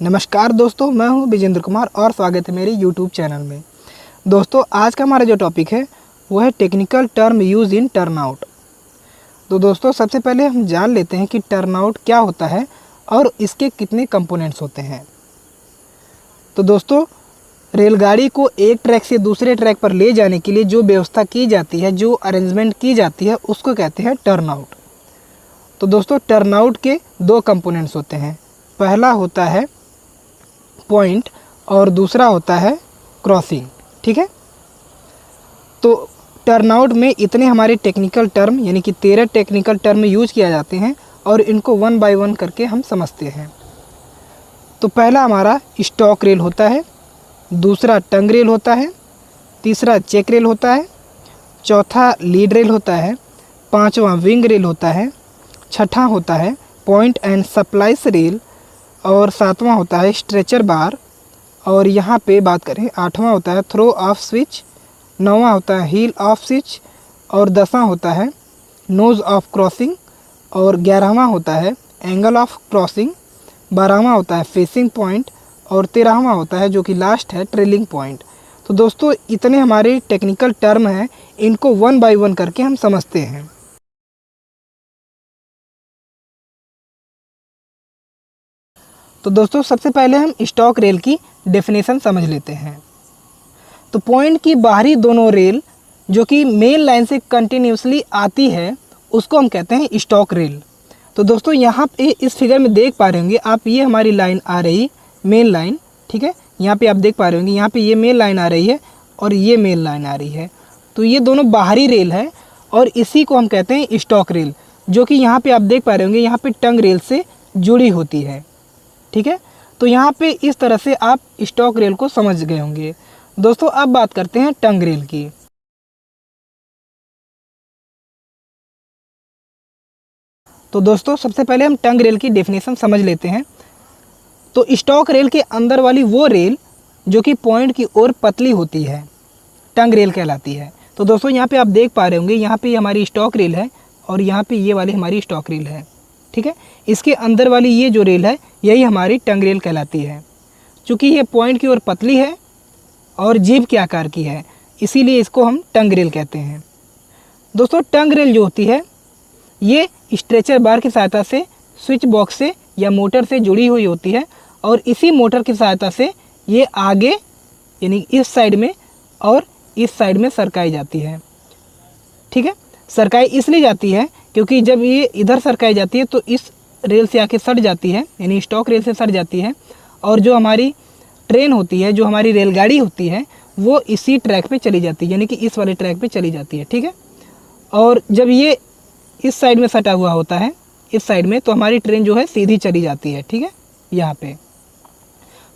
नमस्कार दोस्तों, मैं हूं विजेंद्र कुमार और स्वागत है मेरे YouTube चैनल में। दोस्तों, आज का हमारा जो टॉपिक है वो है technical term use in turnout. तो दोस्तों, सबसे पहले हम जान लेते हैं कि टर्नआउट क्या होता है और इसके कितने कंपोनेंट्स होते हैं। तो दोस्तों, रेलगाड़ी को एक ट्रैक से दूसरे ट्रैक पर ले जाने के लिए जो व्यवस्था की जाती है, जो अरेंजमेंट की जाती है, उसको कहते हैं टर्नआउट। तो दोस्तों, टर्नआउट के दो कंपोनेंट्स होते हैं। पहला होता है पॉइंट और दूसरा होता है क्रॉसिंग। ठीक है, तो टर्नआउट में इतने हमारे टेक्निकल टर्म यानी कि 13 टेक्निकल टर्म यूज किया जाते हैं और इनको वन बाय वन करके हम समझते हैं। तो पहला हमारा स्टॉक रेल होता है, दूसरा टंग रेल होता है, तीसरा चेक रेल होता है, चौथा लीड रेल होता है, पांचवा विंग रेल होता है, छठा होता है पॉइंट एंड सप्लाइस रेल और सातवां होता है स्ट्रेचर बार। और यहाँ पे बात करें, आठवां होता है थ्रो ऑफ स्विच, नौवां होता है हील ऑफ स्विच और 10वां होता है नोज़ ऑफ क्रॉसिंग और 11वां होता है एंगल ऑफ क्रॉसिंग, 12वां होता है फेसिंग पॉइंट और 13वां होता है जो कि लास्ट है ट्रेलिंग पॉइंट। तो दोस्तों, इतने हमारे टेक्निकल टर्म हैं, इनको वन बाय वन करके हम समझते हैं। तो दोस्तों, सबसे पहले हम स्टॉक रेल की डेफिनेशन समझ लेते हैं। तो पॉइंट की बाहरी दोनों रेल जो कि मेन लाइन से कंटिन्यूसली आती है उसको हम कहते हैं स्टॉक रेल। तो दोस्तों, यहाँ पे इस फिगर में देख पा रहे होंगे आप, ये हमारी लाइन आ रही मेन लाइन। ठीक है, यहाँ पे आप देख पा रहे होंगे, यहाँ पे ये मेन लाइन आ रही है और ये मेन लाइन आ रही है। तो ये दोनों बाहरी रेल है और इसी को हम कहते हैं स्टॉक रेल, जो कि यहाँ पे आप देख पा रहे होंगे, यहाँ पे टंग रेल से जुड़ी होती है। ठीक है, तो यहाँ पे इस तरह से आप स्टॉक रेल को समझ गए होंगे। दोस्तों, अब बात करते हैं टंग रेल की। तो दोस्तों, सबसे पहले हम टंग रेल की डेफिनेशन समझ लेते हैं। तो स्टॉक रेल के अंदर वाली वो रेल जो कि पॉइंट की ओर पतली होती है टंग रेल कहलाती है। तो दोस्तों, यहाँ पे आप देख पा रहे होंगे, यहाँ पे हमारी स्टॉक रेल है और यहाँ पे ये वाली हमारी स्टॉक रेल है। ठीक है, इसके अंदर वाली ये जो रेल है यही हमारी टंग रेल कहलाती है। चूँकि ये पॉइंट की ओर पतली है और जीभ के आकार की है, इसीलिए इसको हम टंग रेल कहते हैं। दोस्तों, टंग रेल जो होती है ये स्ट्रेचर बार की सहायता से स्विच बॉक्स से या मोटर से जुड़ी हुई होती है और इसी मोटर की सहायता से ये आगे यानी इस साइड में और इस साइड में सरकाई जाती है। ठीक है, सरकाई इसलिए जाती है क्योंकि जब ये इधर सरकाई जाती है तो इस रेल से आके सट जाती है, यानी स्टॉक रेल से सट जाती है और जो हमारी ट्रेन होती है, जो हमारी रेलगाड़ी होती है, वो इसी ट्रैक पे चली जाती है, यानी कि इस वाले ट्रैक पे चली जाती है। ठीक है, और जब ये इस साइड में सटा हुआ होता है, इस साइड में, तो हमारी ट्रेन जो है सीधी चली जाती है। ठीक है, यहाँ पे।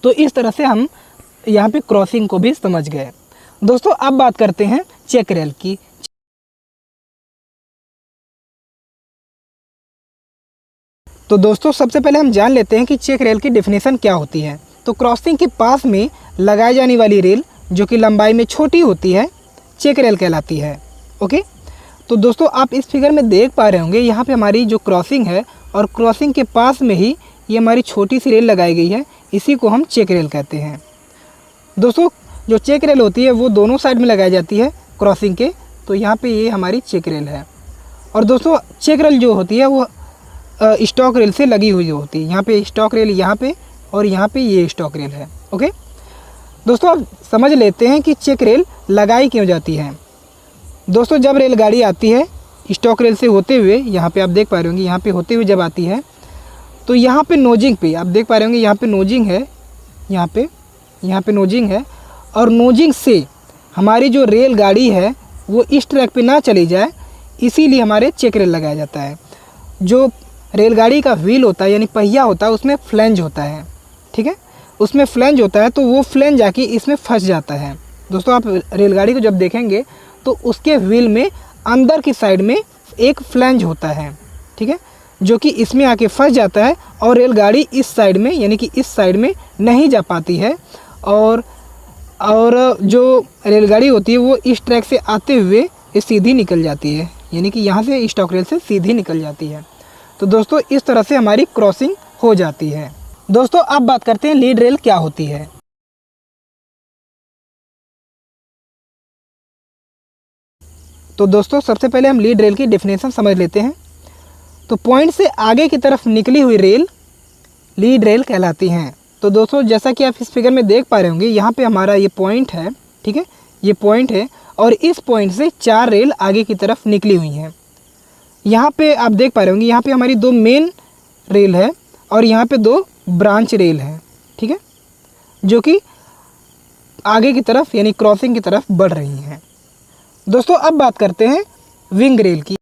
तो इस तरह से हम यहाँ पे क्रॉसिंग को भी समझ गए। दोस्तों, अब बात करते हैं चेक रेल की। तो दोस्तों, सबसे पहले हम जान लेते हैं कि चेक रेल की डेफिनेशन क्या होती है। तो क्रॉसिंग के पास में लगाई जाने वाली रेल जो कि लंबाई में छोटी होती है चेक रेल कहलाती है। ओके, तो दोस्तों, आप इस फिगर में देख पा रहे होंगे, यहाँ पे हमारी जो क्रॉसिंग है और क्रॉसिंग के पास में ही ये हमारी छोटी सी रेल लगाई गई है, इसी को हम चेक रेल कहते हैं। दोस्तों, जो चेक रेल होती है वो दोनों साइड में लगाई जाती है क्रॉसिंग के, तो यहाँ पे ये हमारी चेक रेल है। और दोस्तों, चेक रेल जो होती है वो स्टॉक रेल से लगी हुई होती है। यहाँ पे स्टॉक रेल यहाँ पे और यहाँ पे ये स्टॉक रेल है। ओके, दोस्तों, अब समझ लेते हैं कि चेक रेल लगाई क्यों जाती है। दोस्तों, जब रेलगाड़ी आती है स्टॉक रेल से होते हुए, यहाँ पे आप देख पा रहे होंगे, यहाँ पे होते हुए जब आती है तो यहाँ पे नोजिंग पे आप देख पा रहे होंगे, यहाँ पे नोजिंग है, यहाँ पे नोजिंग है और नोजिंग से हमारी जो रेलगाड़ी है वो इस ट्रैक पे ना चली जाए, इसीलिए हमारे चेक रेल लगाया जाता है। जो रेलगाड़ी का व्हील होता है यानी पहिया होता है, उसमें फ्लैंज होता है। ठीक है, उसमें फ्लैंज होता है, तो वो फ्लैंज आके इसमें फंस जाता है। दोस्तों, आप रेलगाड़ी को जब देखेंगे तो उसके व्हील में अंदर की साइड में एक फ्लैंज होता है। ठीक है, जो कि इसमें आके फंस जाता है और रेलगाड़ी इस साइड में यानी कि इस साइड में नहीं जा पाती है और जो रेलगाड़ी होती है वो इस ट्रैक से आते हुए सीधी निकल जाती है, यानी कि यहाँ से स्टॉक रेल से सीधी निकल जाती है। तो दोस्तों, इस तरह से हमारी क्रॉसिंग हो जाती है। दोस्तों अब बात करते हैं लीड रेल क्या होती है। तो दोस्तों सबसे पहले हम लीड रेल की डेफिनेशन समझ लेते हैं। तो पॉइंट से आगे की तरफ निकली हुई रेल लीड रेल कहलाती हैं। तो दोस्तों जैसा कि आप इस फिगर में देख पा रहे होंगे, यहाँ पे हमारा ये पॉइंट है, ठीक है, ये पॉइंट है और इस पॉइंट से 4 रेल आगे की तरफ निकली हुई हैं। यहाँ पे आप देख पा रहे होंगे, यहाँ पे हमारी 2 मेन रेल है और यहाँ पे 2 ब्रांच रेल है, ठीक है, जो कि आगे की तरफ यानी क्रॉसिंग की तरफ बढ़ रही हैं। दोस्तों अब बात करते हैं विंग रेल की।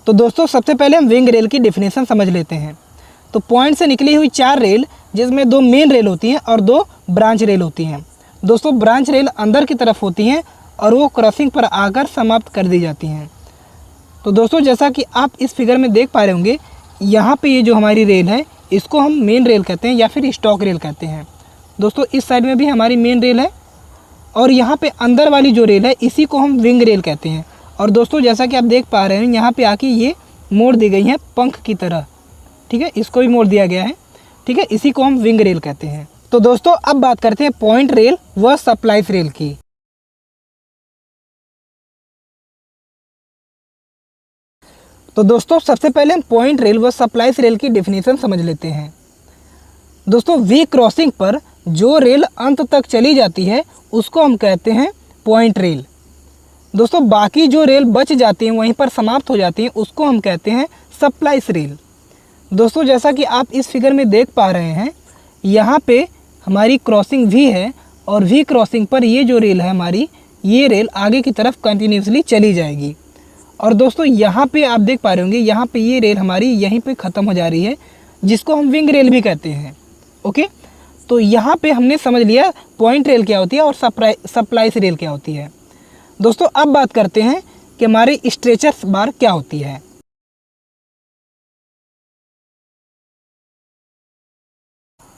तो दोस्तों सबसे पहले हम विंग रेल की डेफिनेशन समझ लेते हैं। तो पॉइंट से निकली हुई 4 रेल, जिसमें 2 मेन रेल होती हैं और 2 ब्रांच रेल होती हैं। दोस्तों ब्रांच रेल अंदर की तरफ होती हैं और वो क्रॉसिंग पर आकर समाप्त कर दी जाती हैं। तो दोस्तों जैसा कि आप इस फिगर में देख पा रहे होंगे, यहाँ पे ये जो हमारी रेल है इसको हम मेन रेल कहते हैं या फिर स्टॉक रेल कहते हैं। दोस्तों इस साइड में भी हमारी मेन रेल है और यहाँ पे अंदर वाली जो रेल है इसी को हम विंग रेल कहते हैं। और दोस्तों जैसा कि आप देख पा रहे हैं, यहाँ पे आके ये मोड़ दी गई हैं पंख की तरह, ठीक है, इसको भी मोड़ दिया गया है, ठीक है, इसी को हम विंग रेल कहते हैं। तो दोस्तों अब बात करते हैं पॉइंट रेल व सप्लाइज रेल की। तो दोस्तों सबसे पहले हम पॉइंट रेल व सप्लाइज रेल की डेफिनेशन समझ लेते हैं। दोस्तों वी क्रॉसिंग पर जो रेल अंत तक चली जाती है उसको हम कहते हैं पॉइंट रेल। दोस्तों बाकी जो रेल बच जाती हैं, वहीं पर समाप्त हो जाती हैं, उसको हम कहते हैं सप्लाइज रेल। दोस्तों जैसा कि आप इस फिगर में देख पा रहे हैं, यहाँ पे हमारी क्रॉसिंग वी है और वी क्रॉसिंग पर ये जो रेल है हमारी, ये रेल आगे की तरफ कंटिन्यूसली चली जाएगी। और दोस्तों यहाँ पे आप देख पा रहे होंगे, यहाँ पे ये रेल हमारी यहीं पे ख़त्म हो जा रही है, जिसको हम विंग रेल भी कहते हैं। ओके, तो यहाँ पे हमने समझ लिया पॉइंट रेल क्या होती है और सप्लाइज रेल क्या होती है। दोस्तों अब बात करते हैं कि हमारी स्ट्रेचर्स बार क्या होती है।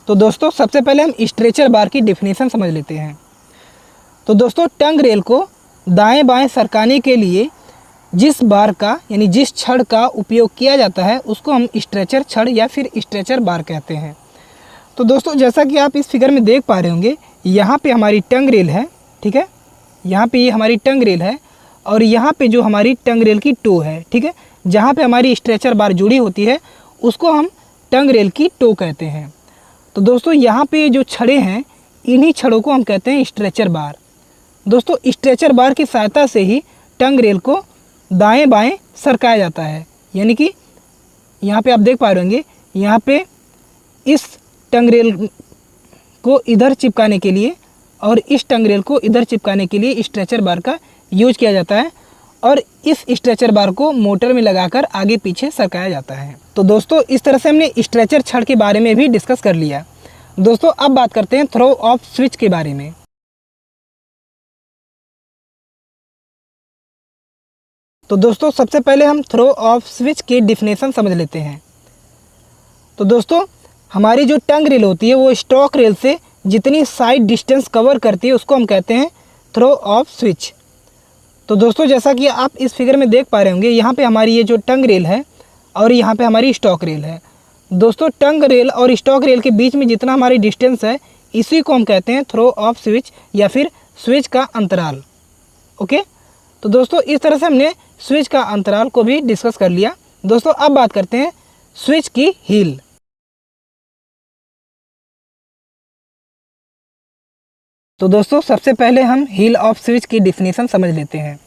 तो दोस्तों सबसे पहले हम स्ट्रेचर बार की डेफिनेशन समझ लेते हैं। तो दोस्तों टंग रेल को दाएं बाएं सरकाने के लिए जिस बार का यानी जिस छड़ का उपयोग किया जाता है उसको हम स्ट्रेचर छड़ या फिर स्ट्रेचर बार कहते हैं। तो दोस्तों जैसा कि आप इस फिगर में देख पा रहे होंगे, यहाँ पे हमारी टंग रेल है, ठीक है, यहाँ पे ये हमारी टंग रेल है और यहाँ पे जो हमारी टंग रेल की टो है, ठीक है, जहाँ पे हमारी स्ट्रेचर बार जुड़ी होती है उसको हम टंग रेल की टो कहते हैं। तो दोस्तों यहाँ पे जो छड़े हैं, इन्हीं छड़ों को हम कहते हैं स्ट्रेचर बार। दोस्तों स्ट्रेचर बार की सहायता से ही टंग रेल को दाएं बाएं सरकाया जाता है। यानी कि यहाँ पे आप देख पा रहे होंगे, यहाँ पे इस टंग रेल को इधर चिपकाने के लिए और इस टंग रेल को इधर चिपकाने के लिए स्ट्रेचर बार का यूज किया जाता है और इस स्ट्रेचर बार को मोटर में लगाकर आगे पीछे सरकाया जाता है। तो दोस्तों इस तरह से हमने स्ट्रेचर छड़ के बारे में भी डिस्कस कर लिया। दोस्तों अब बात करते हैं थ्रो ऑफ स्विच के बारे में। तो दोस्तों सबसे पहले हम थ्रो ऑफ स्विच की डेफिनेशन समझ लेते हैं। तो दोस्तों हमारी जो टंग रेल होती है वो स्टॉक रेल से जितनी साइड डिस्टेंस कवर करती है उसको हम कहते हैं थ्रो ऑफ स्विच। तो दोस्तों जैसा कि आप इस फिगर में देख पा रहे होंगे, यहाँ पे हमारी ये जो टंग रेल है और यहाँ पे हमारी स्टॉक रेल है। दोस्तों टंग रेल और स्टॉक रेल के बीच में जितना हमारी डिस्टेंस है इसी को हम कहते हैं थ्रो ऑफ स्विच या फिर स्विच का अंतराल। ओके, तो दोस्तों इस तरह से हमने स्विच का अंतराल को भी डिस्कस कर लिया। दोस्तों अब बात करते हैं स्विच की हील। तो दोस्तों सबसे पहले हम हील ऑफ स्विच की डेफिनेशन समझ लेते हैं।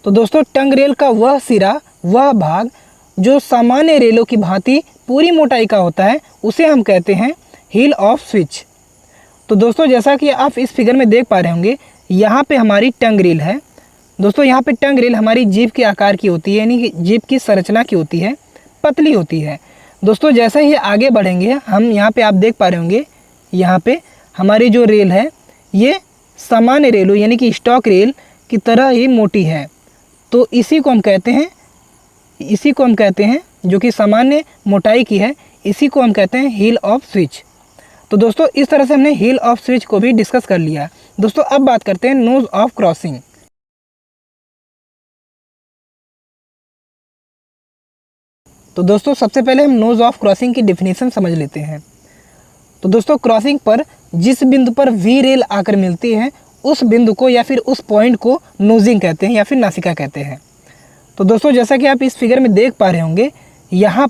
तो दोस्तों टंग रेल का वह सिरा, वह भाग जो सामान्य रेलों की भांति पूरी मोटाई का होता है उसे हम कहते हैं हील ऑफ स्विच। तो दोस्तों जैसा कि आप इस फिगर में देख पा रहे होंगे, यहाँ पे हमारी टंग रेल है। दोस्तों यहाँ पे टंग रेल हमारी जीभ के आकार की होती है, यानी कि जीभ की संरचना की होती है, पतली होती है। दोस्तों जैसे ही आगे बढ़ेंगे हम, यहाँ पे आप देख पा रहे होंगे, यहाँ पे हमारी जो रेल है ये सामान्य रेलों यानी कि स्टॉक रेल की तरह ही मोटी है। तो इसी को हम कहते हैं जो कि सामान्य मोटाई की है, इसी को हम कहते हैं हील ऑफ स्विच। तो दोस्तों इस तरह से हमने हील ऑफ स्विच को भी डिस्कस कर लिया। दोस्तों अब बात करते हैं नोज ऑफ क्रॉसिंग। तो दोस्तों सबसे पहले हम नोज ऑफ क्रॉसिंग की डेफिनेशन समझ लेते हैं। तो दोस्तों क्रॉसिंग पर जिस बिंदु पर वी रेल आकर मिलती है उस बिंदु को या फिर उस पॉइंट को नोजिंग कहते हैं या फिर नासिका कहते हैं। तो दोस्तों जैसा कि आप इस फिगर में देख पा रहे होंगे, यहाँ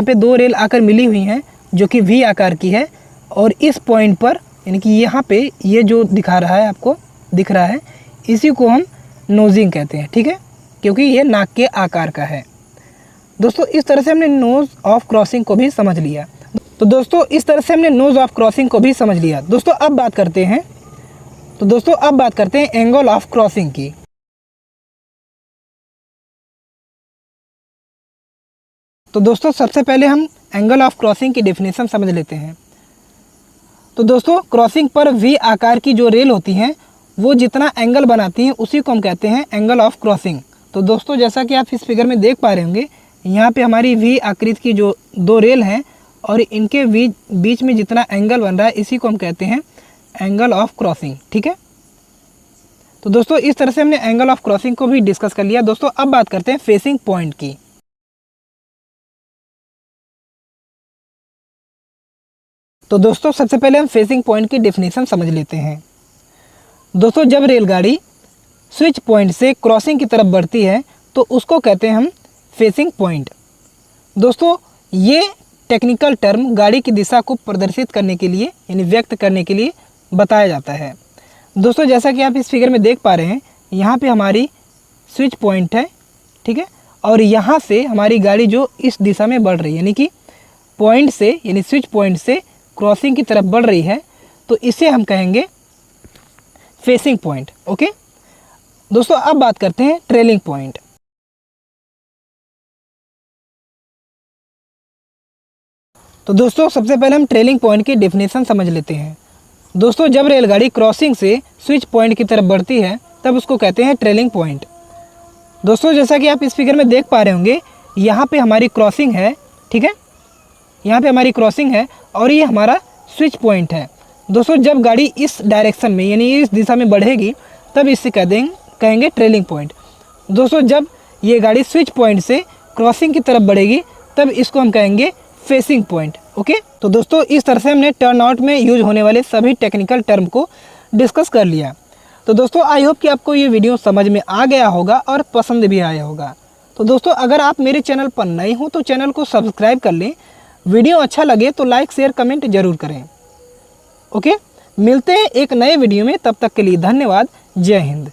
पे दो रेल आकर मिली हुई हैं जो कि वी आकार की है, और इस पॉइंट पर यानी कि यहाँ पे ये जो दिखा रहा है, आपको दिख रहा है, इसी को हम नोजिंग कहते हैं, ठीक है, क्योंकि ये नाक के आकार का है। दोस्तों इस तरह से हमने नोज ऑफ क्रॉसिंग को भी समझ लिया। तो दोस्तों इस तरह से हमने नोज ऑफ क्रॉसिंग को भी समझ लिया। दोस्तों अब बात करते हैं एंगल ऑफ क्रॉसिंग की। तो दोस्तों सबसे पहले हम एंगल ऑफ क्रॉसिंग की डेफिनेशन समझ लेते हैं। तो दोस्तों क्रॉसिंग पर वी आकार की जो रेल होती हैं वो जितना एंगल बनाती हैं उसी को हम कहते हैं एंगल ऑफ क्रॉसिंग। तो दोस्तों जैसा कि आप इस फिगर में देख पा रहे होंगे, यहाँ पे हमारी वी आकृति की जो दो रेल हैं और इनके बीच में जितना एंगल बन रहा है इसी को हम कहते हैं एंगल ऑफ क्रॉसिंग, ठीक है। तो दोस्तों इस तरह से हमने एंगल ऑफ क्रॉसिंग को भी डिस्कस कर लिया। दोस्तों अब बात करते हैं फेसिंग पॉइंट की। तो दोस्तों सबसे पहले हम फेसिंग पॉइंट की डेफिनेशन समझ लेते हैं। दोस्तों जब रेलगाड़ी स्विच पॉइंट से क्रॉसिंग की तरफ बढ़ती है तो उसको कहते हैं हम फेसिंग पॉइंट। दोस्तों ये टेक्निकल टर्म गाड़ी की दिशा को प्रदर्शित करने के लिए यानी व्यक्त करने के लिए बताया जाता है। दोस्तों जैसा कि आप इस फिगर में देख पा रहे हैं, यहाँ पे हमारी स्विच पॉइंट है, ठीक है, और यहाँ से हमारी गाड़ी जो इस दिशा में बढ़ रही है यानी कि पॉइंट से यानी स्विच पॉइंट से क्रॉसिंग की तरफ बढ़ रही है, तो इसे हम कहेंगे फेसिंग पॉइंट। ओके दोस्तों अब बात करते हैं ट्रेलिंग पॉइंट। तो दोस्तों सबसे पहले हम ट्रेलिंग पॉइंट की डेफिनेशन समझ लेते हैं। दोस्तों जब रेलगाड़ी क्रॉसिंग से स्विच पॉइंट की तरफ बढ़ती है तब उसको कहते हैं ट्रेलिंग पॉइंट। दोस्तों जैसा कि आप इस फिगर में देख पा रहे होंगे, यहाँ पे हमारी क्रॉसिंग है, ठीक है, यहाँ पे हमारी क्रॉसिंग है और ये हमारा स्विच पॉइंट है। दोस्तों जब गाड़ी इस डायरेक्शन में यानी इस दिशा में बढ़ेगी तब इससे कहेंगे ट्रेलिंग पॉइंट। दोस्तों जब ये गाड़ी स्विच पॉइंट से क्रॉसिंग की तरफ बढ़ेगी तब इसको हम कहेंगे फेसिंग पॉइंट। ओके तो दोस्तों इस तरह से हमने टर्न आउट में यूज होने वाले सभी टेक्निकल टर्म को डिस्कस कर लिया। तो दोस्तों आई होप कि आपको ये वीडियो समझ में आ गया होगा और पसंद भी आया होगा। तो दोस्तों अगर आप मेरे चैनल पर नए हो तो चैनल को सब्सक्राइब कर लें। वीडियो अच्छा लगे तो लाइक शेयर कमेंट जरूर करें। ओके मिलते हैं एक नए वीडियो में, तब तक के लिए धन्यवाद। जय हिंद।